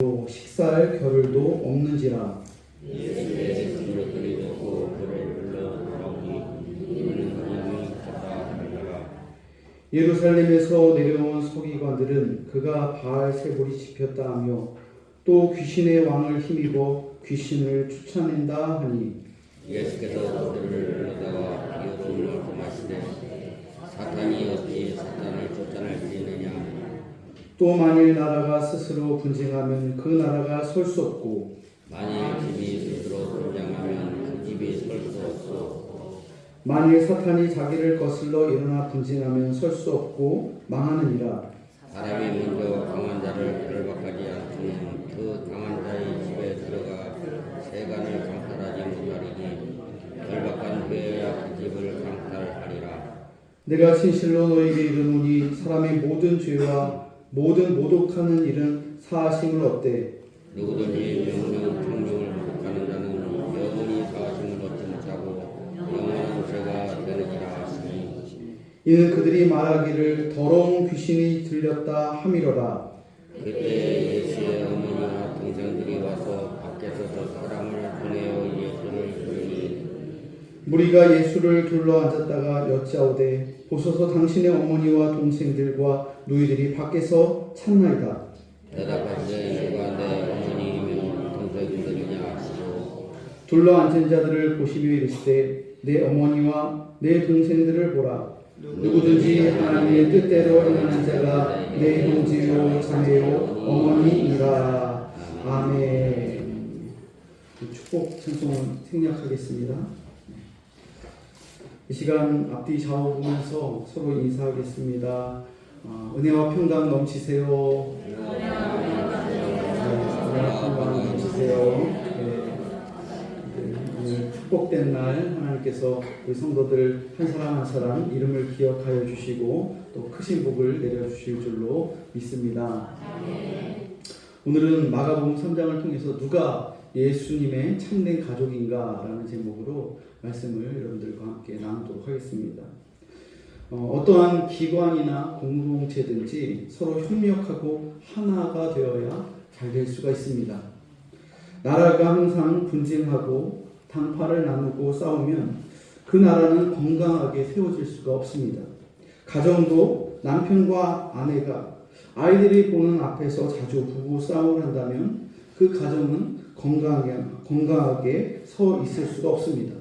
식사할 겨를도 없는지라. 예루살렘에서 내려온 서기관들은 그가 바알세볼이 집혔다 하며 또 귀신의 왕을 힘입어 귀신을 쫓아낸다 하니, 예수께서 그들을 불러다가 이어서 말씀하시되 사탄이 어찌 사탄을 쫓아낼 수 있느냐. 또 만일 나라가 스스로 분쟁하면 그 나라가 설 수 없고, 만일 집이 스스로 분쟁하면 그 집이 설 수 없고, 만일 사탄이 자기를 거슬러 일어나 분쟁하면 설 수 없고 망하느니라. 사람이 먼저 강한 자를 결박하지 않으면 그 강한 자의 집에 들어가 세간을 강탈하지 못하리니 결박한 후에야 그 집을 강탈하리라. 내가 진실로 너에게 이르노니 사람의 모든 죄와 모든 모독하는 일은 사하심을 얻되 누구든지 명령 청명을 모독하는 자는 영원히 사하심을 얻지 못하고 영원한 죄가 되느니라 하시니, 이는 그들이 말하기를 더러운 귀신이 들렸다 함이로라. 그때 예수의 어머니와 동생들이 와서 밖에서 저 사람을 보내어 예수를 부르니, 무리가 예수를 둘러 앉았다가 여짜오되 보소서 당신의 어머니와 동생들과 누이들이 밖에서 찾나이다. 대답하시되 누가 내 어머니이며 동생들이냐 하시고, 둘러 앉은 자들을 보시며 이르시되 내 어머니와 내 동생들을 보라. 누구든지 하나님의 뜻대로 행하는 자가 내 형제요 자매요 어머니이라. 아멘. 축복 찬송을 생략하겠습니다. 이 시간 앞뒤 좌우 보면서 서로 인사하겠습니다. 은혜와 평강 넘치세요. 은혜와 평강 넘치세요. 오늘 축복된 날 하나님께서 우리 성도들 한 사람 한 사람 이름을 기억하여 주시고 또 크신 복을 내려주실 줄로 믿습니다. 오늘은 마가복음 3장을 통해서 누가 예수님의 참된 가족인가 라는 제목으로 말씀을 여러분들과 함께 나누도록 하겠습니다. 어떠한 기관이나 공동체든지 서로 협력하고 하나가 되어야 잘 될 수가 있습니다. 나라가 항상 분쟁하고 당파를 나누고 싸우면 그 나라는 건강하게 세워질 수가 없습니다. 가정도 남편과 아내가 아이들이 보는 앞에서 자주 부부 싸움을 한다면 그 가정은 건강하게 서 있을 수가 없습니다.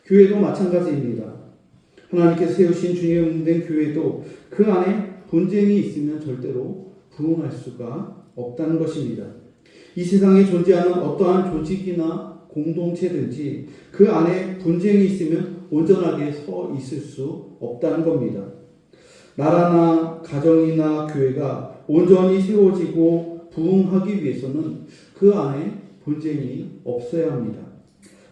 교회도 마찬가지입니다. 하나님께서 세우신 주님의 몸된 교회도 그 안에 분쟁이 있으면 절대로 부흥할 수가 없다는 것입니다. 이 세상에 존재하는 어떠한 조직이나 공동체든지 그 안에 분쟁이 있으면 온전하게 서 있을 수 없다는 겁니다. 나라나 가정이나 교회가 온전히 세워지고 부흥하기 위해서는 그 안에 분쟁이 없어야 합니다.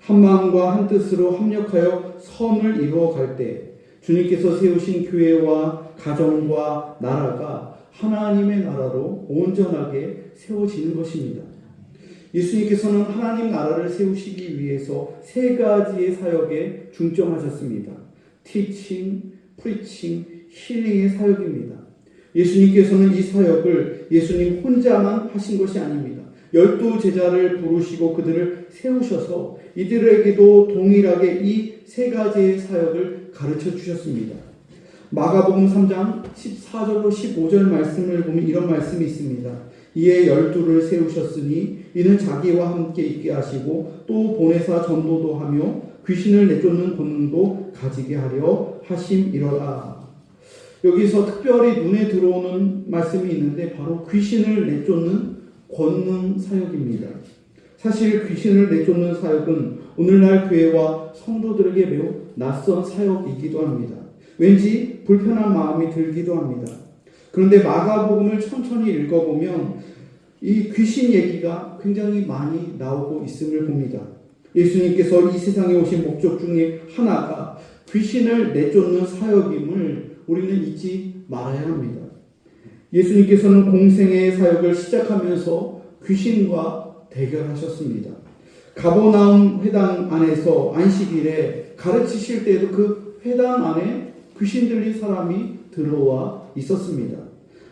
한 마음과 한 뜻으로 합력하여 선을 이루어갈 때 주님께서 세우신 교회와 가정과 나라가 하나님의 나라로 온전하게 세워지는 것입니다. 예수님께서는 하나님 나라를 세우시기 위해서 세 가지의 사역에 중점하셨습니다. Teaching, Preaching, Healing의 사역입니다. 예수님께서는 이 사역을 예수님 혼자만 하신 것이 아닙니다. 12 제자를 부르시고 그들을 세우셔서 이들에게도 동일하게 이 세 가지의 사역을 가르쳐 주셨습니다. 마가복음 3장 14절로 15절 말씀을 보면 이런 말씀이 있습니다. 이에 12를 세우셨으니 이는 자기와 함께 있게 하시고 또 보내사 전도도 하며 귀신을 내쫓는 권능도 가지게 하려 하심이로라. 여기서 특별히 눈에 들어오는 말씀이 있는데 바로 귀신을 내쫓는 권능 사역입니다. 사실 귀신을 내쫓는 사역은 오늘날 교회와 성도들에게 매우 낯선 사역이기도 합니다. 왠지 불편한 마음이 들기도 합니다. 그런데 마가복음을 천천히 읽어보면 이 귀신 얘기가 굉장히 많이 나오고 있음을 봅니다. 예수님께서 이 세상에 오신 목적 중에 하나가 귀신을 내쫓는 사역임을 우리는 잊지 말아야 합니다. 예수님께서는 공생의 사역을 시작하면서 귀신과 대결하셨습니다. 가버나움 회당 안에서 안식일에 가르치실 때에도 그 회당 안에 귀신 들린 사람이 들어와 있었습니다.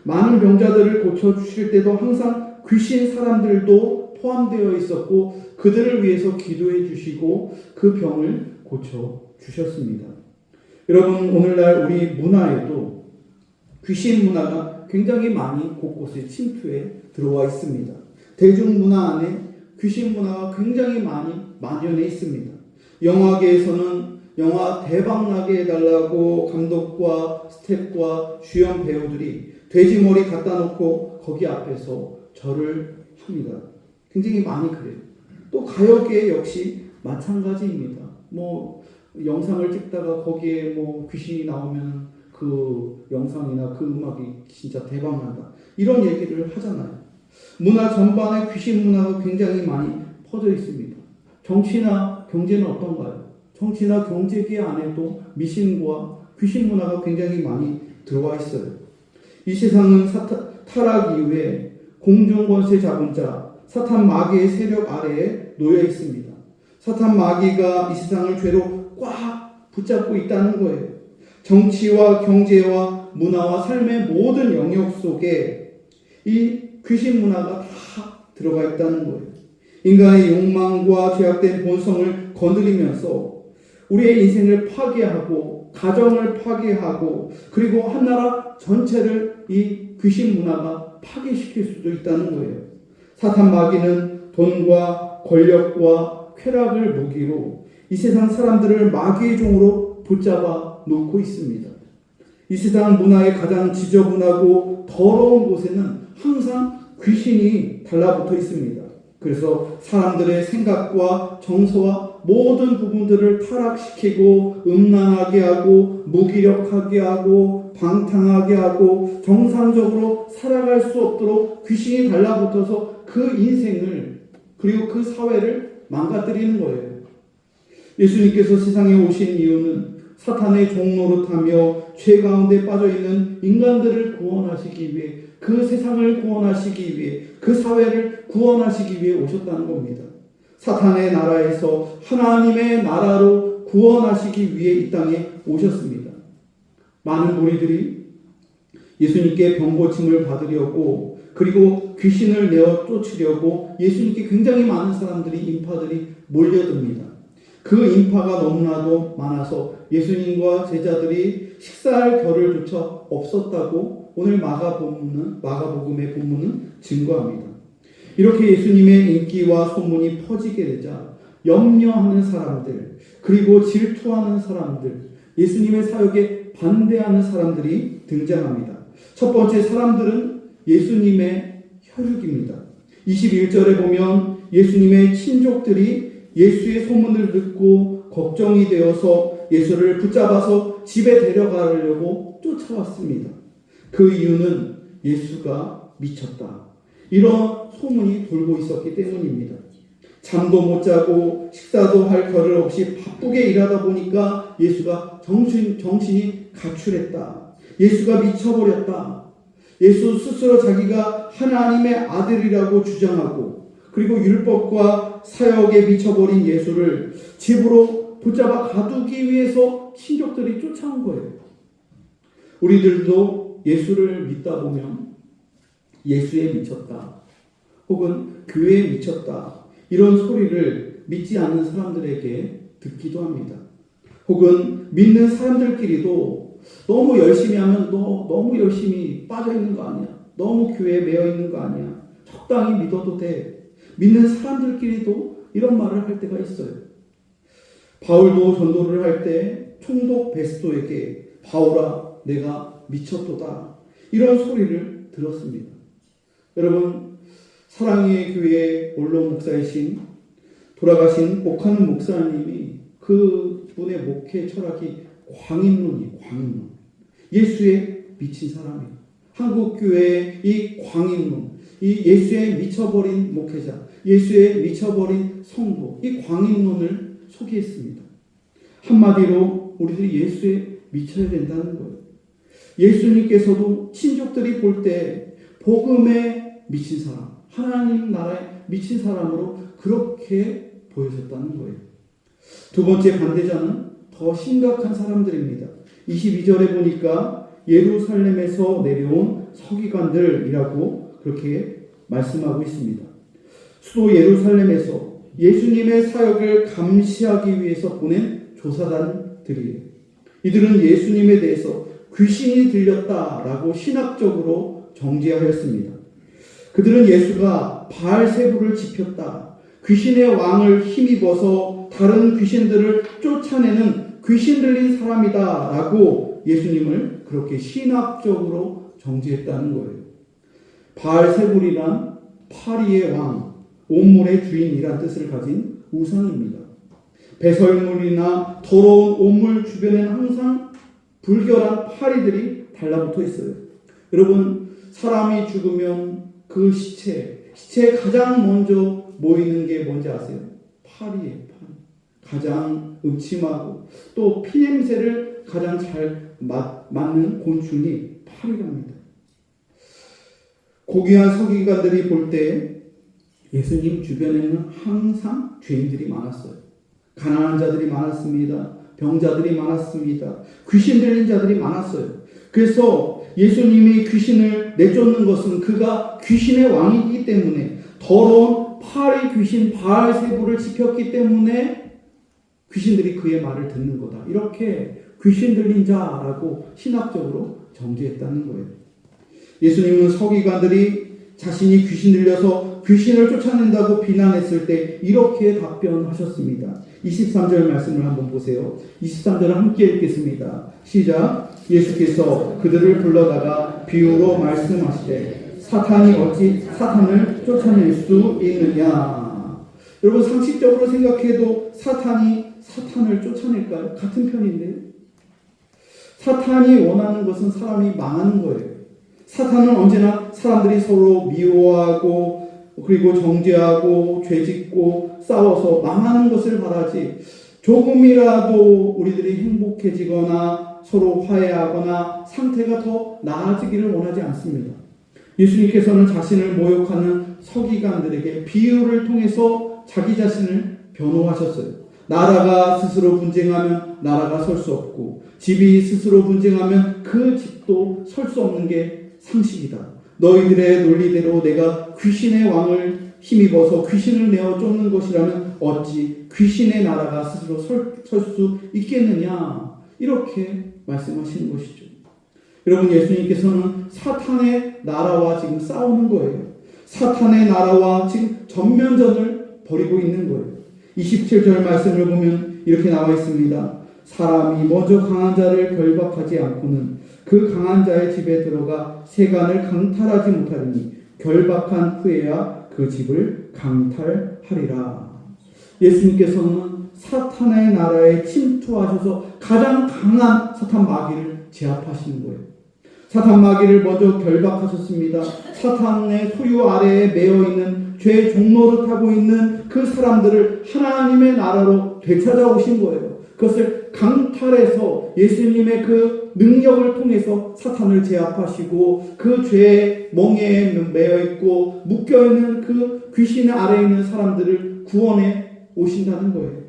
많은 병자들을 고쳐주실 때도 항상 귀신 사람들도 포함되어 있었고 그들을 위해서 기도해 주시고 그 병을 고쳐 주셨습니다. 여러분, 오늘날 우리 문화에도 귀신 문화가 굉장히 많이 곳곳에 침투해 들어와 있습니다. 대중문화 안에 귀신 문화가 굉장히 많이 만연해 있습니다. 영화계에서는 영화 대박나게 해달라고 감독과 스태프와 주연 배우들이 돼지머리 갖다 놓고 거기 앞에서 절을 합니다. 굉장히 많이 그래요. 또 가요계 역시 마찬가지입니다. 영상을 찍다가 거기에 귀신이 나오면 그 영상이나 그 음악이 진짜 대박난다, 이런 얘기를 하잖아요. 문화 전반에 귀신 문화가 굉장히 많이 퍼져 있습니다. 정치나 경제는 어떤가요? 정치나 경제계 안에도 미신과 귀신 문화가 굉장히 많이 들어와 있어요. 이 세상은 타락 이후에 공중권세 잡은 자 사탄 마귀의 세력 아래에 놓여 있습니다. 사탄 마귀가 이 세상을 죄로 꽉 붙잡고 있다는 거예요. 정치와 경제와 문화와 삶의 모든 영역 속에 이 귀신 문화가 다 들어가 있다는 거예요. 인간의 욕망과 죄악된 본성을 거느리면서 우리의 인생을 파괴하고 가정을 파괴하고 그리고 한 나라 전체를 이 귀신 문화가 파괴시킬 수도 있다는 거예요. 사탄 마귀는 돈과 권력과 쾌락을 무기로 이 세상 사람들을 마귀의 종으로 붙잡아 놓고 있습니다. 이 세상 문화의 가장 지저분하고 더러운 곳에는 항상 귀신이 달라붙어 있습니다. 그래서 사람들의 생각과 정서와 모든 부분들을 타락시키고 음란하게 하고 무기력하게 하고 방탕하게 하고 정상적으로 살아갈 수 없도록 귀신이 달라붙어서 그 인생을 그리고 그 사회를 망가뜨리는 거예요. 예수님께서 세상에 오신 이유는 사탄의 종노릇하며 죄 가운데 빠져있는 인간들을 구원하시기 위해, 그 세상을 구원하시기 위해, 그 사회를 구원하시기 위해 오셨다는 겁니다. 사탄의 나라에서 하나님의 나라로 구원하시기 위해 이 땅에 오셨습니다. 많은 무리들이 예수님께 병고침을 받으려고 그리고 귀신을 내어 쫓으려고 예수님께 굉장히 많은 사람들이, 인파들이 몰려듭니다. 그 인파가 너무나도 많아서 예수님과 제자들이 식사할 겨를조차 없었다고 오늘 마가복음의 본문은 증거합니다. 이렇게 예수님의 인기와 소문이 퍼지게 되자 염려하는 사람들, 그리고 질투하는 사람들, 예수님의 사역에 반대하는 사람들이 등장합니다. 첫 번째 사람들은 예수님의 혈육입니다. 21절에 보면 예수님의 친족들이 예수의 소문을 듣고 걱정이 되어서 예수를 붙잡아서 집에 데려가려고 쫓아왔습니다. 그 이유는 예수가 미쳤다, 이런 소문이 돌고 있었기 때문입니다. 잠도 못 자고 식사도 할 겨를 없이 바쁘게 일하다 보니까 예수가 정신이 가출했다. 예수가 미쳐버렸다. 예수 스스로 자기가 하나님의 아들이라고 주장하고 그리고 율법과 사역에 미쳐버린 예수를 집으로 붙잡아 가두기 위해서 친족들이 쫓아온 거예요. 우리들도 예수를 믿다 보면 예수에 미쳤다, 혹은 교회에 미쳤다, 이런 소리를 믿지 않는 사람들에게 듣기도 합니다. 혹은 믿는 사람들끼리도 너무 열심히 하면 너 너무 열심히 빠져있는 거 아니야, 너무 교회에 매여있는 거 아니야, 적당히 믿어도 돼, 믿는 사람들끼리도 이런 말을 할 때가 있어요. 바울도 전도를 할 때 총독 베스토에게 바울아 내가 미쳤도다, 이런 소리를 들었습니다. 여러분, 사랑의 교회 원로 목사이신 돌아가신 복하는 목사님이 그 분의 목회 철학이 광인론이에요. 광인론. 예수에 미친 사람이에요. 한국교회의 이 광인론, 이 예수에 미쳐버린 목회자, 예수에 미쳐버린 성도, 이 광인론을 소개했습니다. 한마디로 우리들이 예수에 미쳐야 된다는 거예요. 예수님께서도 친족들이 볼 때 복음에 미친 사람, 하나님 나라에 미친 사람으로 그렇게 보여졌다는 거예요. 두 번째 반대자는 더 심각한 사람들입니다. 22절에 보니까 예루살렘에서 내려온 서기관들이라고 그렇게 말씀하고 있습니다. 수도 예루살렘에서 예수님의 사역을 감시하기 위해서 보낸 조사단들이에요. 이들은 예수님에 대해서 귀신이 들렸다라고 신학적으로 정죄하였습니다. 그들은 예수가 바알세불을 지폈다, 귀신의 왕을 힘입어서 다른 귀신들을 쫓아내는 귀신 들린 사람이다 라고 예수님을 그렇게 신학적으로 정죄했다는 거예요. 바알세불이란 파리의 왕, 온물의 주인이란 뜻을 가진 우상입니다. 배설물이나 더러운 온물 주변에는 항상 불결한 파리들이 달라붙어 있어요. 여러분, 사람이 죽으면 그 시체에 가장 먼저 모이는 게 뭔지 아세요? 파리예요. 파리. 가장 음침하고 또 피냄새를 가장 잘 맡는 곤충이 파리랍니다. 고귀한 서기관들이 볼 때 예수님 주변에는 항상 죄인들이 많았어요. 가난한 자들이 많았습니다. 병자들이 많았습니다. 귀신 들린 자들이 많았어요. 그래서 예수님이 귀신을 내쫓는 것은 그가 귀신의 왕이기 때문에, 더러운 파리 귀신 바알세불을 지켰기 때문에 귀신들이 그의 말을 듣는 거다. 이렇게 귀신 들린 자라고 신학적으로 정죄했다는 거예요. 예수님은 서기관들이 자신이 귀신 들려서 귀신을 쫓아낸다고 비난했을 때 이렇게 답변하셨습니다. 23절 말씀을 한번 보세요. 23절을 함께 읽겠습니다. 시작. 예수께서 그들을 불러다가 비유로 말씀하시되 사탄이 어찌 사탄을 쫓아낼 수 있느냐. 여러분, 상식적으로 생각해도 사탄이 사탄을 쫓아낼까요? 같은 편인데요. 사탄이 원하는 것은 사람이 망하는 거예요. 사탄은 언제나 사람들이 서로 미워하고 그리고 정죄하고 죄짓고 싸워서 망하는 것을 바라지, 조금이라도 우리들이 행복해지거나 서로 화해하거나 상태가 더 나아지기를 원하지 않습니다. 예수님께서는 자신을 모욕하는 서기관들에게 비유를 통해서 자기 자신을 변호하셨어요. 나라가 스스로 분쟁하면 나라가 설 수 없고, 집이 스스로 분쟁하면 그 집도 설 수 없는 게 상식이다. 너희들의 논리대로 내가 귀신의 왕을 힘입어서 귀신을 내어 쫓는 것이라면 어찌 귀신의 나라가 스스로 설 수 있겠느냐. 이렇게 말씀하시는 것이죠. 여러분, 예수님께서는 사탄의 나라와 지금 싸우는 거예요. 사탄의 나라와 지금 전면전을 벌이고 있는 거예요. 27절 말씀을 보면 이렇게 나와 있습니다. 사람이 먼저 강한 자를 결박하지 않고는 그 강한 자의 집에 들어가 세간을 강탈하지 못하리니 결박한 후에야 그 집을 강탈하리라. 예수님께서는 사탄의 나라에 침투하셔서 가장 강한 사탄 마귀를 제압하시는 거예요. 사탄 마귀를 먼저 결박하셨습니다. 사탄의 소유 아래에 매여 있는 죄의 종로를 타고 있는 그 사람들을 하나님의 나라로 되찾아오신 거예요. 그것을 강탈해서 예수님의 그 능력을 통해서 사탄을 제압하시고 그 죄의 멍에에 매여 있고 묶여 있는 그 귀신 아래에 있는 사람들을 구원해 오신다는 거예요.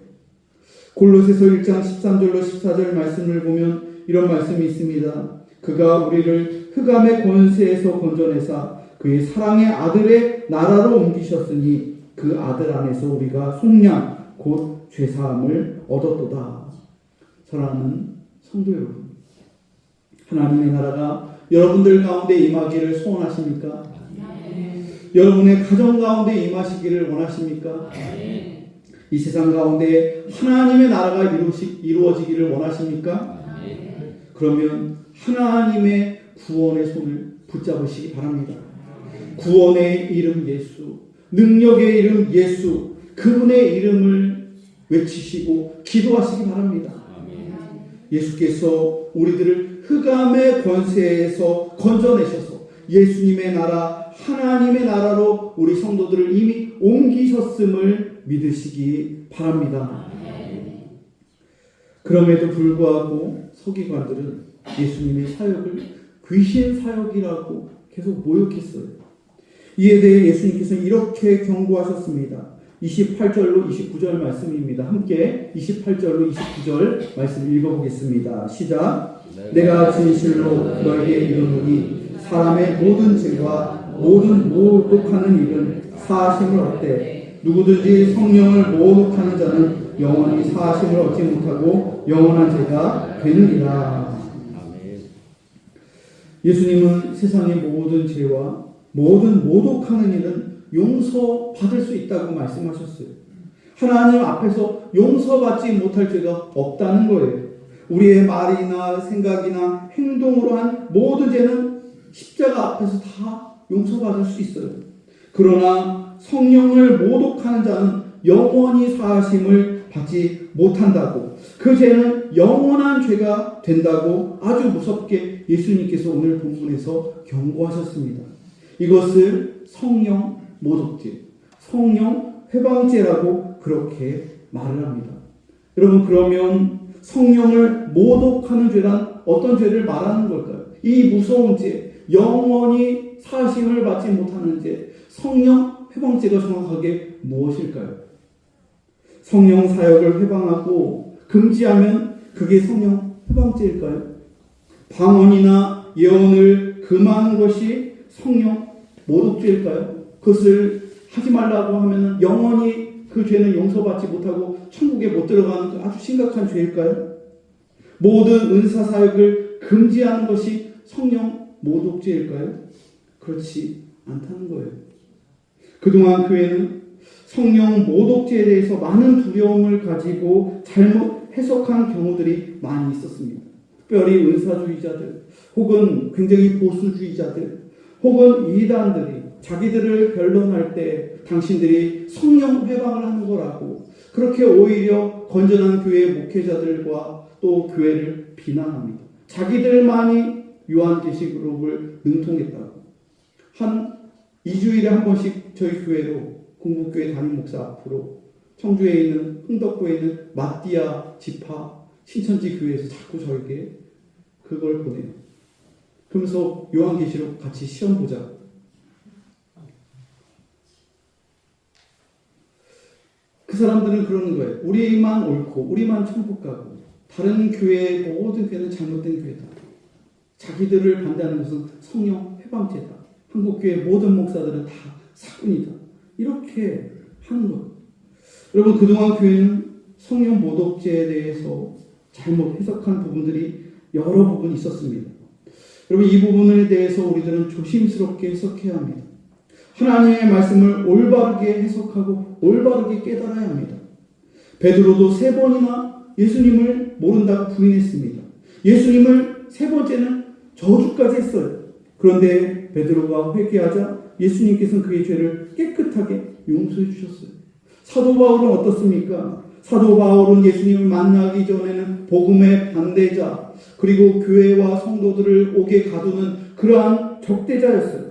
골로새서 1장 13절로 14절 말씀을 보면 이런 말씀이 있습니다. 그가 우리를 흑암의 권세에서 건져내사 그의 사랑의 아들의 나라로 옮기셨으니 그 아들 안에서 우리가 속량 곧 죄사함을 얻었도다. 사랑하는 성도 여러분, 하나님의 나라가 여러분들 가운데 임하기를 소원하십니까? 여러분의 가정 가운데 임하시기를 원하십니까? 이 세상 가운데 하나님의 나라가 이루어지기를 원하십니까? 그러면 하나님의 구원의 손을 붙잡으시기 바랍니다. 구원의 이름 예수, 능력의 이름 예수, 그분의 이름을 외치시고 기도하시기 바랍니다. 예수께서 우리들을 흑암의 권세에서 건져내셔서 예수님의 나라, 하나님의 나라로 우리 성도들을 이미 옮기셨음을 믿으시기 바랍니다. 그럼에도 불구하고 서기관들은 예수님의 사역을 귀신 사역이라고 계속 모욕했어요. 이에 대해 예수님께서 이렇게 경고하셨습니다. 28절로 29절 말씀입니다. 함께 28절로 29절 말씀 읽어보겠습니다. 시작. 내가 진실로 너에게 이르노니 사람의 모든 죄와 모든 모독하는 일은 사하심을 얻되 누구든지 성령을 모독하는 자는 영원히 사하심을 얻지 못하고 영원한 죄가 되느니라. 아멘. 예수님은 세상의 모든 죄와 모든 모독하는 일은 용서받을 수 있다고 말씀하셨어요. 하나님 앞에서 용서받지 못할 죄가 없다는 거예요. 우리의 말이나 생각이나 행동으로 한 모든 죄는 십자가 앞에서 다 용서받을 수 있어요. 그러나 성령을 모독하는 자는 영원히 사하심을 받지 못한다고, 그 죄는 영원한 죄가 된다고 아주 무섭게 예수님께서 오늘 본문에서 경고하셨습니다. 이것을 성령 모독죄, 성령 회방죄라고 그렇게 말을 합니다. 여러분, 그러면 성령을 모독하는 죄란 어떤 죄를 말하는 걸까요? 이 무서운 죄, 영원히 사심을 받지 못하는 죄, 성령 회방죄가 정확하게 무엇일까요? 성령 사역을 회방하고 금지하면 그게 성령 회방죄일까요? 방언이나 예언을 금하는 것이 성령 모독죄일까요? 그것을 하지 말라고 하면 영원히 그 죄는 용서받지 못하고 천국에 못 들어가는 아주 심각한 죄일까요? 모든 은사 사역을 금지하는 것이 성령 모독죄일까요? 그렇지 않다는 거예요. 그동안 교회는 성령 모독죄에 대해서 많은 두려움을 가지고 잘못 해석한 경우들이 많이 있었습니다. 특별히 은사주의자들, 혹은 굉장히 보수주의자들, 혹은 이단들이 자기들을 변론할 때 당신들이 성령 회방을 하는 거라고 그렇게 오히려 건전한 교회 목회자들과 또 교회를 비난합니다. 자기들만이 요한계시 그룹을 능통했다고. 한 2주일에 한 번씩 저희 교회로 공부교회 담임 목사 앞으로 청주에 있는 흥덕구에 있는 마띠아 지파 신천지 교회에서 자꾸 저에게 그걸 보내요. 그러면서 요한계시록 같이 시험 보자. 그 사람들은 그러는 거예요. 우리만 옳고 우리만 천국 가고 다른 교회의 모든 교회는 잘못된 교회다. 자기들을 반대하는 것은 성령 회방죄다. 한국교회 모든 목사들은 다 사꾼이다. 이렇게 하는 거예요. 여러분, 그동안 교회는 성령 모독죄에 대해서 잘못 해석한 부분들이 여러 부분 있었습니다. 여러분, 이 부분에 대해서 우리들은 조심스럽게 해석해야 합니다. 하나님의 말씀을 올바르게 해석하고 올바르게 깨달아야 합니다. 베드로도 3번이나 예수님을 모른다고 부인했습니다. 예수님을 3번째는 저주까지 했어요. 그런데 베드로가 회개하자 예수님께서는 그의 죄를 깨끗하게 용서해 주셨어요. 사도 바울은 어떻습니까? 사도 바울은 예수님을 만나기 전에는 복음의 반대자, 그리고 교회와 성도들을 옥에 가두는 그러한 적대자였어요.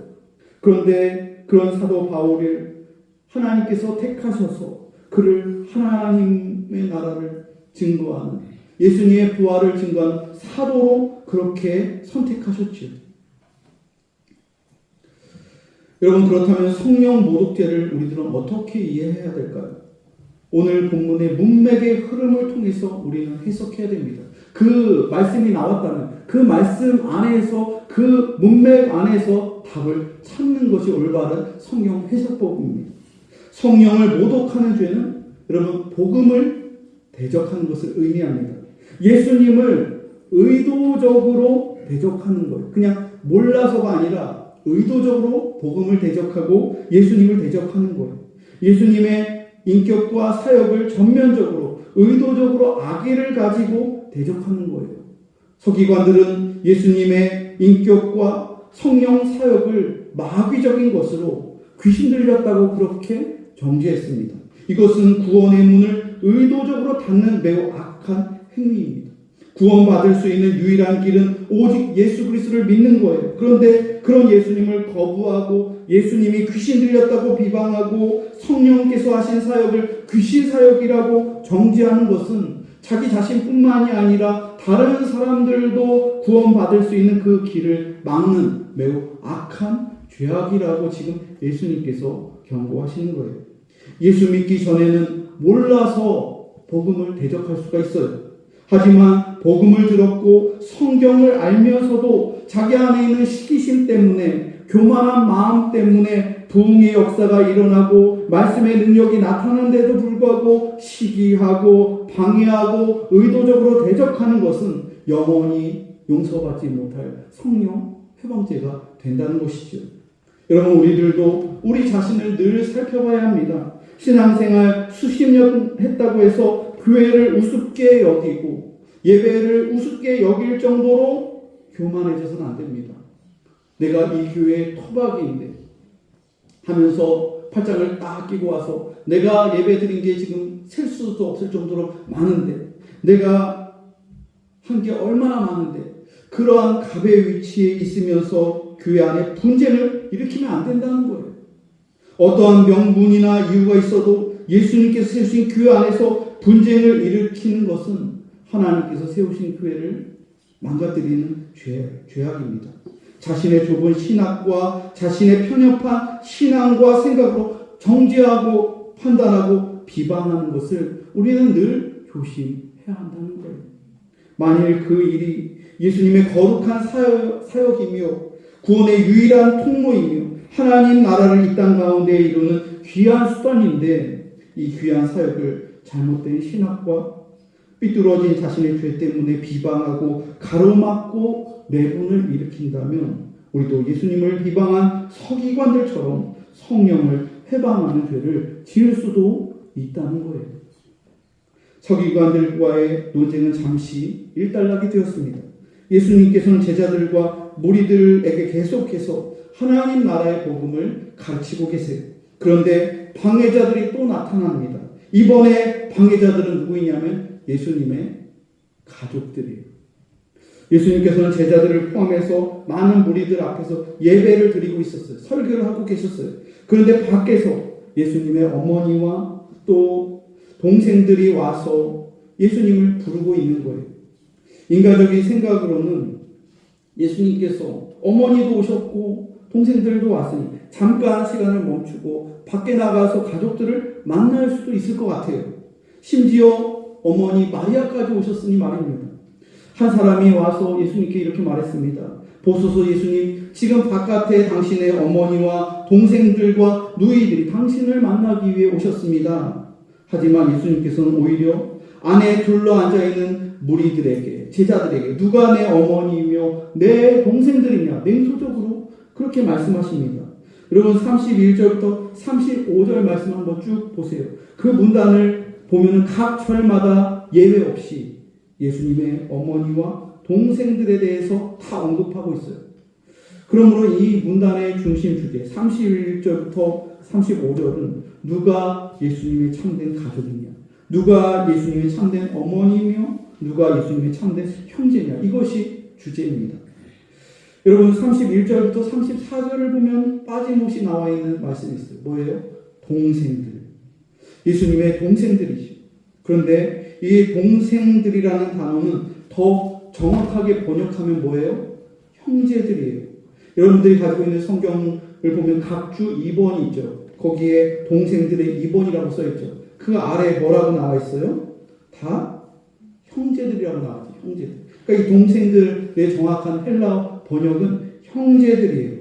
그런데 그런 사도 바울을 하나님께서 택하셔서 그를 하나님의 나라를 증거하는, 예수님의 부활을 증거하는 사도로 그렇게 선택하셨지요. 여러분, 그렇다면 성령 모독죄를 우리들은 어떻게 이해해야 될까요? 오늘 본문의 문맥의 흐름을 통해서 우리는 해석해야 됩니다. 그 말씀이 나왔다면 그 말씀 안에서, 그 문맥 안에서 답을 찾는 것이 올바른 성경 해석법입니다. 성령을 모독하는 죄는 여러분 복음을 대적하는 것을 의미합니다. 예수님을 의도적으로 대적하는 거예요. 그냥 몰라서가 아니라 의도적으로 복음을 대적하고 예수님을 대적하는 거예요. 예수님의 인격과 사역을 전면적으로 의도적으로 악의를 가지고 대적하는 거예요. 서기관들은 예수님의 인격과 성령 사역을 마귀적인 것으로 귀신 들렸다고 그렇게 정죄했습니다. 이것은 구원의 문을 의도적으로 닫는 매우 악한 행위입니다. 구원받을 수 있는 유일한 길은 오직 예수 그리스도를 믿는 거예요. 그런데 그런 예수님을 거부하고 예수님이 귀신 들렸다고 비방하고 성령께서 하신 사역을 귀신 사역이라고 정죄하는 것은 자기 자신뿐만이 아니라 다른 사람들도 구원받을 수 있는 그 길을 막는 매우 악한 죄악이라고 지금 예수님께서 경고하시는 거예요. 예수 믿기 전에는 몰라서 복음을 대적할 수가 있어요. 하지만 복음을 들었고 성경을 알면서도 자기 안에 있는 시기심 때문에, 교만한 마음 때문에 부흥의 역사가 일어나고 말씀의 능력이 나타나는데도 불구하고 시기하고 방해하고 의도적으로 대적하는 것은 영원히 용서받지 못할 성령 회방죄가 된다는 것이죠. 여러분, 우리들도 우리 자신을 늘 살펴봐야 합니다. 신앙생활 수십 년 했다고 해서 교회를 우습게 여기고 예배를 우습게 여길 정도로 교만해져서는 안 됩니다. 내가 이 교회의 토박이인데 하면서 팔짱을 딱 끼고 와서 내가 예배 드린 게 지금 셀 수도 없을 정도로 많은데, 내가 한 게 얼마나 많은데, 그러한 갑의 위치에 있으면서 교회 안에 분쟁을 일으키면 안 된다는 거예요. 어떠한 명분이나 이유가 있어도 예수님께서 세우신 교회 안에서 분쟁을 일으키는 것은 하나님께서 세우신 교회를 망가뜨리는 죄악입니다. 자신의 좁은 신학과 자신의 편협한 신앙과 생각으로 정죄하고 판단하고 비방하는 것을 우리는 늘 조심해야 한다는 거예요. 만일 그 일이 예수님의 거룩한 사역이며 구원의 유일한 통로이며 하나님 나라를 이 땅 가운데 이루는 귀한 수단인데, 이 귀한 사역을 잘못된 신학과 삐뚤어진 자신의 죄 때문에 비방하고 가로막고 내분을 일으킨다면 우리도 예수님을 비방한 서기관들처럼 성령을 회방하는 죄를 지을 수도 있다는 거예요. 서기관들과의 논쟁은 잠시 일단락이 되었습니다. 예수님께서는 제자들과 무리들에게 계속해서 하나님 나라의 복음을 가르치고 계세요. 그런데 방해자들이 또 나타납니다. 이번에 방해자들은 누구이냐면 예수님의 가족들이에요. 예수님께서는 제자들을 포함해서 많은 무리들 앞에서 예배를 드리고 있었어요. 설교를 하고 계셨어요. 그런데 밖에서 예수님의 어머니와 또 동생들이 와서 예수님을 부르고 있는 거예요. 인간적인 생각으로는 예수님께서 어머니도 오셨고 동생들도 왔으니 잠깐 시간을 멈추고 밖에 나가서 가족들을 만날 수도 있을 것 같아요. 심지어 어머니 마리아까지 오셨으니 말입니다. 한 사람이 와서 예수님께 이렇게 말했습니다. 보소서 예수님, 지금 바깥에 당신의 어머니와 동생들과 누이들이 당신을 만나기 위해 오셨습니다. 하지만 예수님께서는 오히려 안에 둘러앉아있는 무리들에게, 제자들에게 누가 내 어머니이며 내 동생들이냐 냉소적으로 그렇게 말씀하십니다. 여러분, 31절부터 35절 말씀 한번 쭉 보세요. 그 문단을 보면 각 절마다 예외 없이 예수님의 어머니와 동생들에 대해서 다 언급하고 있어요. 그러므로 이 문단의 중심 주제 31절부터 35절은 누가 예수님의 참된 가족이냐, 누가 예수님의 참된 어머니며 누가 예수님의 참된 형제냐, 이것이 주제입니다. 여러분, 31절부터 34절을 보면 빠짐없이 나와 있는 말씀이 있어요. 뭐예요? 동생들. 예수님의 동생들이죠. 그런데 이 동생들이라는 단어는 더 정확하게 번역하면 뭐예요? 형제들이에요. 여러분들이 가지고 있는 성경을 보면 각주 2번이 있죠. 거기에 동생들의 2번이라고 써있죠. 그 아래에 뭐라고 나와 있어요? 다 형제들이라고 나와 있죠. 형제들. 그러니까 이 동생들의 정확한 헬라어 번역은 형제들이에요.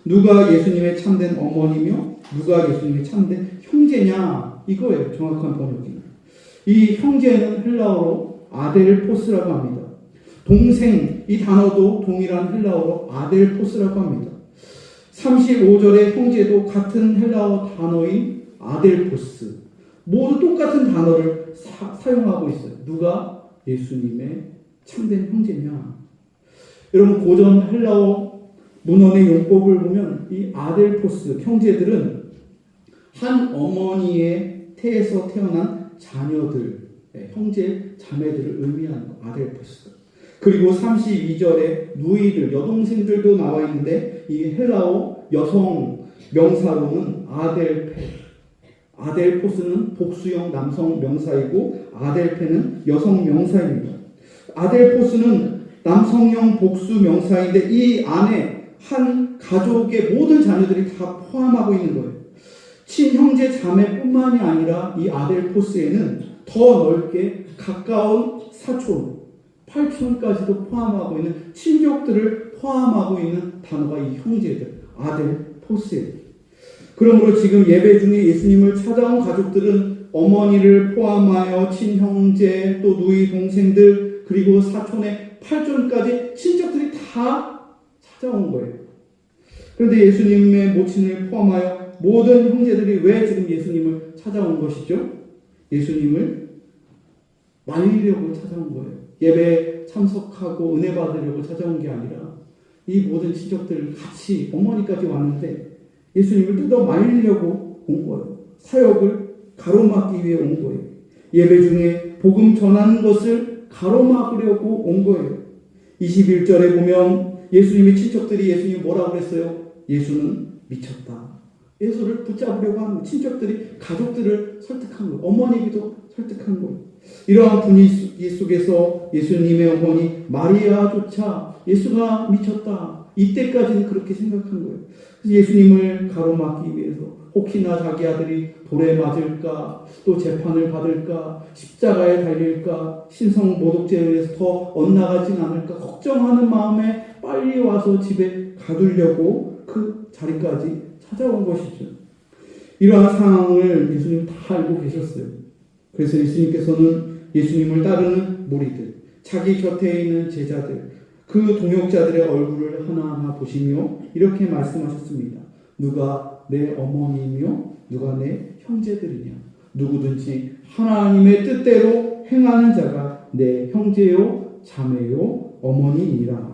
누가 예수님의 참된 어머니며 누가 예수님의 참된 형제냐, 이거예요. 정확한 번역이. 이 형제는 헬라어로 아델포스라고 합니다. 동생, 이 단어도 동일한 헬라어로 아델포스라고 합니다. 35절의 형제도 같은 헬라어 단어인 아델포스, 모두 똑같은 단어를 사용하고 있어요. 누가 예수님의 참된 형제냐. 여러분, 고전 헬라어 문헌의 용법을 보면 이 아델포스, 형제들은 한 어머니의 태에서 태어난 자녀들, 형제, 자매들을 의미하는 거, 아델포스. 그리고 32절에 누이들, 여동생들도 나와 있는데 이 헬라어 여성 명사로는 아델페. 아델포스는 복수형 남성 명사이고 아델페는 여성 명사입니다. 아델포스는 남성형 복수 명사인데 이 안에 한 가족의 모든 자녀들이 다 포함하고 있는 거예요. 친형제 자매뿐만이 아니라 이 아델포스에는 더 넓게 가까운 사촌, 팔촌까지도 포함하고 있는 친족들을 포함하고 있는 단어가 이 형제들, 아델, 포스에. 그러므로 지금 예배 중에 예수님을 찾아온 가족들은 어머니를 포함하여 친형제, 또 누이 동생들, 그리고 사촌의 팔촌까지 친척들이 다 찾아온 거예요. 그런데 예수님의 모친을 포함하여 모든 형제들이 왜 지금 예수님을 찾아온 것이죠? 예수님을 말리려고 찾아온 거예요. 예배에 참석하고 은혜 받으려고 찾아온 게 아니라 이 모든 친척들 같이 어머니까지 왔는데 예수님을 뜯어 말리려고 온 거예요. 사역을 가로막기 위해 온 거예요. 예배 중에 복음 전하는 것을 가로막으려고 온 거예요. 21절에 보면 예수님의 친척들이 예수님 뭐라고 그랬어요? 예수는 미쳤다. 예수를 붙잡으려고 하는 친척들이 가족들을 설득한 거예요. 어머니기도 설득한 거예요. 이러한 분위기 속에서 예수님의 어머니 마리아조차 예수가 미쳤다. 이때까지는 그렇게 생각한 거예요. 그래서 예수님을 가로막기 위해서 혹시나 자기 아들이 돌에 맞을까, 또 재판을 받을까, 십자가에 달릴까, 신성모독죄에 의해서 더 엇나가진 않을까 걱정하는 마음에 빨리 와서 집에 가두려고 그 자리까지 찾아온 것이죠. 이러한 상황을 예수님 다 알고 계셨어요. 그래서 예수님께서는 예수님을 따르는 무리들, 자기 곁에 있는 제자들, 그 동역자들의 얼굴을 하나하나 보시며 이렇게 말씀하셨습니다. 누가 내 어머니이며 누가 내 형제들이냐. 누구든지 하나님의 뜻대로 행하는 자가 내 형제요 자매요 어머니이니라.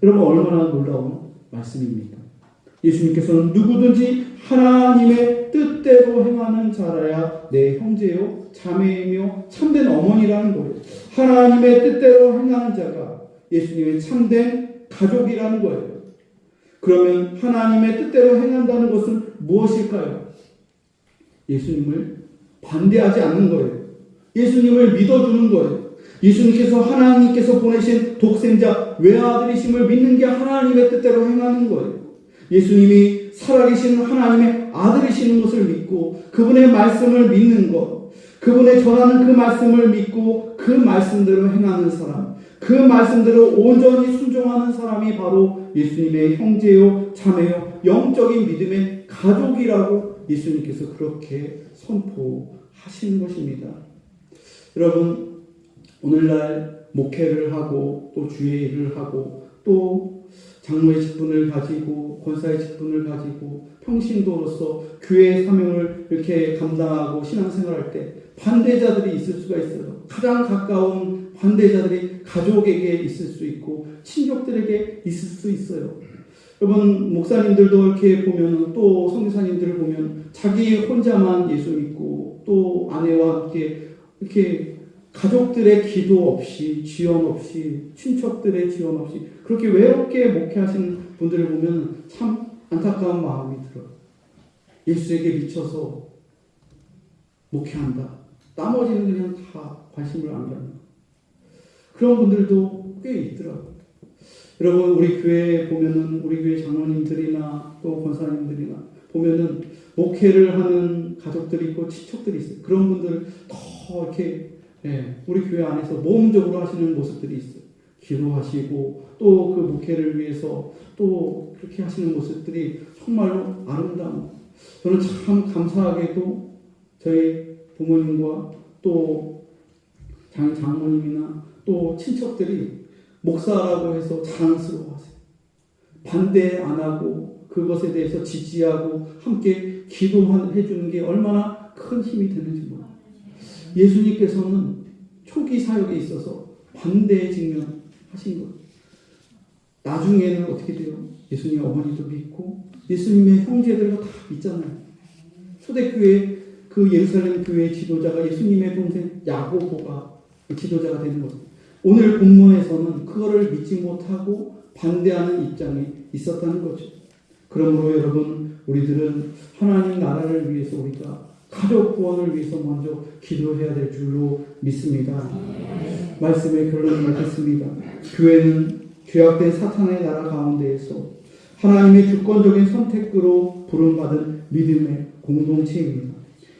여러분 얼마나 놀라운 말씀입니까? 예수님께서는 누구든지 하나님의 뜻대로 행하는 자라야 내 형제요 자매이며 참된 어머니라는 거예요. 하나님의 뜻대로 행하는 자가 예수님의 참된 가족이라는 거예요. 그러면 하나님의 뜻대로 행한다는 것은 무엇일까요? 예수님을 반대하지 않는 거예요. 예수님을 믿어주는 거예요. 예수님께서 하나님께서 보내신 독생자 외아들이심을 믿는 게 하나님의 뜻대로 행하는 거예요. 예수님이 살아계신 하나님의 아들이시는 것을 믿고 그분의 말씀을 믿는 것, 그분의 전하는 그 말씀을 믿고 그 말씀대로 행하는 사람, 그 말씀대로 온전히 순종하는 사람이 바로 예수님의 형제요 자매요 영적인 믿음의 가족이라고 예수님께서 그렇게 선포하시는 것입니다. 여러분 오늘날 목회를 하고 또 주의 일을 하고 또 장로의 직분을 가지고 권사의 직분을 가지고 평신도로서 교회의 사명을 이렇게 감당하고 신앙생활할 때 반대자들이 있을 수가 있어요. 가장 가까운 반대자들이 가족에게 있을 수 있고 친족들에게 있을 수 있어요. 여러분 목사님들도 이렇게 보면 또 선교사님들을 보면 자기 혼자만 예수 믿고 또 아내와 함께 이렇게 가족들의 기도 없이 지원 없이 친척들의 지원 없이 그렇게 외롭게 목회하시는 분들을 보면 참 안타까운 마음이 들어요. 예수에게 미쳐서 목회한다. 나머지는 그냥 다 관심을 안 갖는 그런 분들도 꽤 있더라고요. 여러분 우리 교회에 보면은 우리 교회 장로님들이나 또 권사님들이나 보면은 목회를 하는 가족들이 있고 친척들이 있어요. 그런 분들 더 이렇게 우리 교회 안에서 모험적으로 하시는 모습들이 있어요. 기도하시고 또 그 목회를 위해서 또 그렇게 하시는 모습들이 정말로 아름다운. 저는 참 감사하게도 저희 부모님과 또 장모님이나 또 친척들이 목사라고 해서 자랑스러워하세요. 반대 안 하고 그것에 대해서 지지하고 함께 기도해 주는 게 얼마나 큰 힘이 되는지 몰라요. 예수님께서는 초기 사역에 있어서 반대에 직면하신 거예요. 나중에는 어떻게 돼요? 예수님 어머니도 믿고 예수님의 형제들도 다 믿잖아요. 초대교회 그 예루살렘 교회 지도자가 예수님의 동생 야고보가 지도자가 되는 거죠. 오늘 본문에서는 그거를 믿지 못하고 반대하는 입장에 있었다는 거죠. 그러므로 여러분 우리들은 하나님 나라를 위해서 우리가 가족 구원을 위해서 먼저 기도해야 될 줄로 믿습니다. 말씀의 결론을 맺겠습니다. 교회는 죄악된 사탄의 나라 가운데에서 하나님의 주권적인 선택으로 부름받은 믿음의 공동체입니다.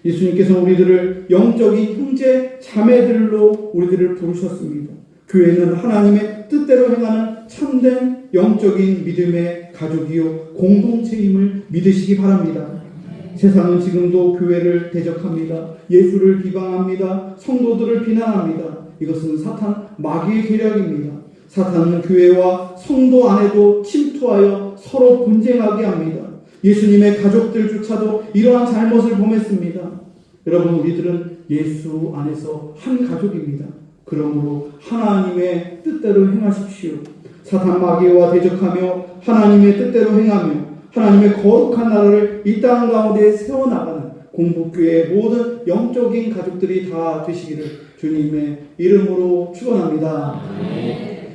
예수님께서 우리들을 영적인 형제 자매들로 우리들을 부르셨습니다. 교회는 하나님의 뜻대로 행하는 참된 영적인 믿음의 가족이요 공동체임을 믿으시기 바랍니다. 세상은 지금도 교회를 대적합니다. 예수를 비방합니다. 성도들을 비난합니다. 이것은 사탄 마귀의 계략입니다. 사탄은 교회와 성도 안에도 침투하여 서로 분쟁하게 합니다. 예수님의 가족들조차도 이러한 잘못을 범했습니다. 여러분, 우리들은 예수 안에서 한 가족입니다. 그러므로 하나님의 뜻대로 행하십시오. 사탄 마귀와 대적하며 하나님의 뜻대로 행하며 하나님의 거룩한 나라를 이 땅 가운데 세워나가는 공복교회의 모든 영적인 가족들이 다 되시기를 주님의 이름으로 축원합니다.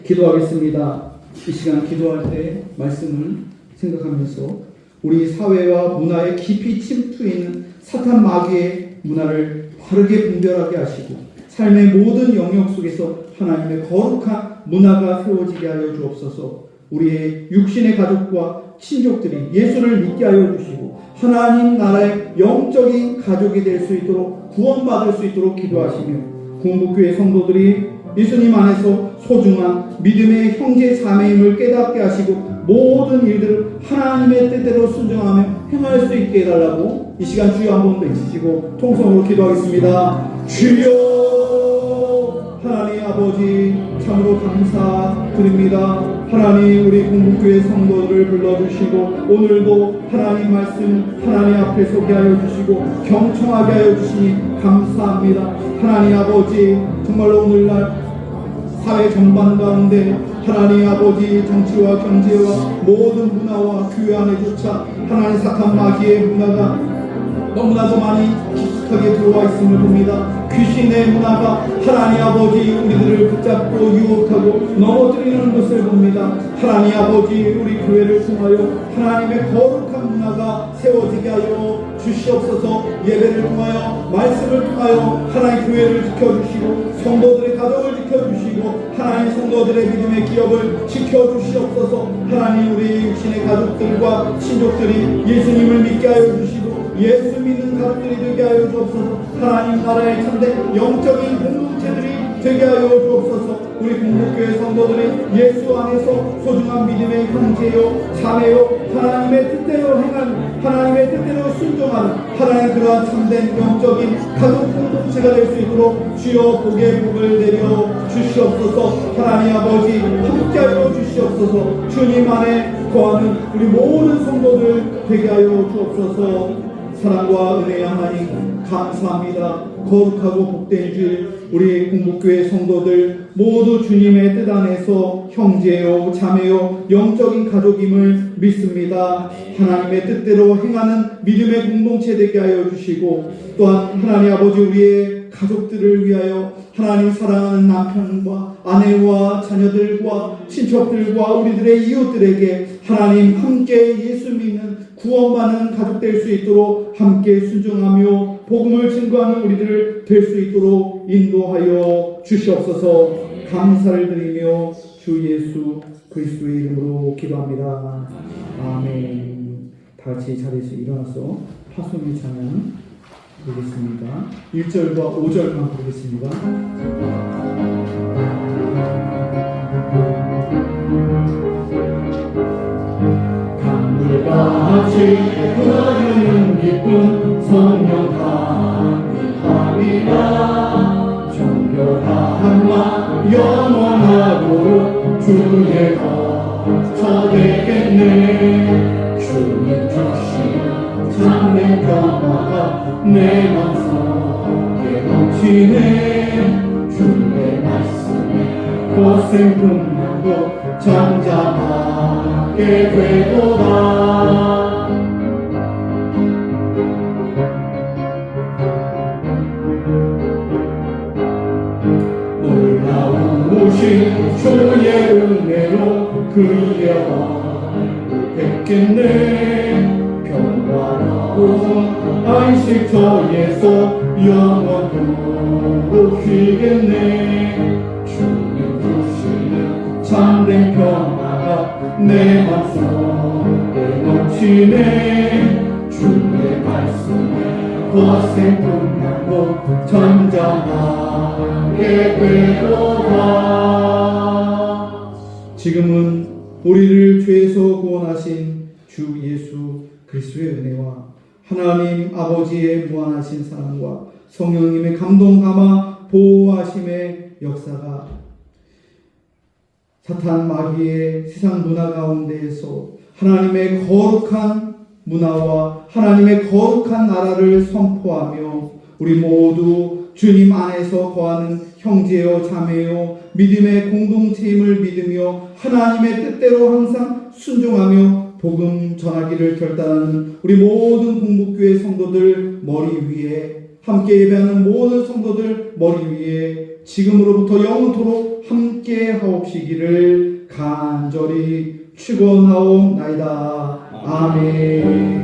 기도하겠습니다. 이 시간 기도할 때 말씀을 생각하면서 우리 사회와 문화에 깊이 침투해 있는 사탄 마귀의 문화를 바르게 분별하게 하시고 삶의 모든 영역 속에서 하나님의 거룩한 문화가 세워지게 하여 주옵소서. 우리의 육신의 가족과 친족들이 예수를 믿게 하여 주시고 하나님 나라의 영적인 가족이 될 수 있도록 구원받을 수 있도록 기도하시며 공복교회 성도들이 예수님 안에서 소중한 믿음의 형제 자매임을 깨닫게 하시고 모든 일들을 하나님의 뜻대로 순종하며 행할 수 있게 해달라고 이 시간 주여 한 번 더 외치시고 통성으로 기도하겠습니다. 주여 하나님 아버지 참으로 감사드립니다. 하나님 우리 공복교회 성도들을 불러주시고 오늘도 하나님 말씀 하나님 앞에 서게 하여 주시고 경청하게 하여 주시니 감사합니다. 하나님 아버지 정말로 오늘날 사회 전반 가운데 하나님 아버지 정치와 경제와 모든 문화와 교회 안에조차 하나님 사탄 마귀의 문화가 너무나도 많이 깊숙하게 들어와 있음을 봅니다. 귀신의 문화가 하나님 아버지 우리들을 붙잡고 유혹하고 넘어뜨리는 것을 봅니다. 하나님 아버지 우리 교회를 통하여 하나님의 거룩한 문화가 세워지게 하여 주시옵소서. 예배를 통하여 말씀을 통하여 하나님 교회를 지켜주시고 성도들의 가족을 지켜주시고 하나님 성도들의 믿음의 기업을 지켜주시옵소서. 하나님 우리 육신의 가족들과 친족들이 예수님을 믿게 하여 주시고 예수 믿는 가족들이 되게 하여 주옵소서. 하나님 나라의 참된 영적인 공동체들이 되게 하여 주옵소서. 우리 공복교회 성도들이 예수 안에서 소중한 믿음의 형제요 자매요 하나님의 뜻대로 행하는 하나님의 뜻대로 순종하는 하나님 그러한 참된 영적인 가족 공동체가 될 수 있도록 주여 복의 복을 내려 주시옵소서. 하나님 아버지 함께하여 주시옵소서. 주님 안에 거하는 우리 모든 성도들 되게 하여 주옵소서. 사랑과 은혜의 하나님 감사합니다. 거룩하고 복된 줄 우리 공복교회 성도들 모두 주님의 뜻 안에서 형제요 자매요 영적인 가족임을 믿습니다. 하나님의 뜻대로 행하는 믿음의 공동체 되게 하여 주시고 또한 하나님 아버지 우리의 가족들을 위하여 하나님 사랑하는 남편과 아내와 자녀들과 친척들과 우리들의 이웃들에게 하나님 함께 예수 믿는 구원받는 가족 될 수 있도록 함께 순종하며 복음을 증거하는 우리들 될 수 있도록 인도하여 주시옵소서. 감사를 드리며 주 예수 그리스도의 이름으로 기도합니다. 아멘. 다 같이 자리에서 일어나서 파송의 찬양 부르겠습니다. 1절과 5절만 부르겠습니다. 강물같이 흐르는 기쁨 성령 감사합니다. 정결한 마 영원하도록 주의 거처 되겠네. 주님 주신 참된 평화가 내 맘속에 넘치네. 주의 말씀에 고생 분명도 잠잠하게 되도다. 놀라우신 주의 은혜로 그의 얼굴 뵙겠네. 평화로운 안식 저에서 영원토록 쉬겠네. 주님 주시는 참된 평화가 내 맘속에 넘치네. 주의 말씀에 곳에 꿈나고 전정하게 되도다. 지금은 우리를 죄에서 구원하신 주 예수 그리스도의 은혜와 하나님 아버지의 무한하신 사랑과 성령님의 감동 감화 보호하심의 역사가 사탄 마귀의 세상 문화 가운데에서 하나님의 거룩한 문화와 하나님의 거룩한 나라를 선포하며 우리 모두 주님 안에서 거하는 형제요 자매요 믿음의 공동체임을 믿으며 하나님의 뜻대로 항상 순종하며 복음 전하기를 결단하는 우리 모든 공복교회 성도들 머리 위에 함께 예배하는 모든 성도들 머리 위에 지금으로부터 영원토록 함께 하옵시기를 간절히 축원하옵나이다. 아멘.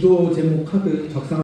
기도 제목 카드 작성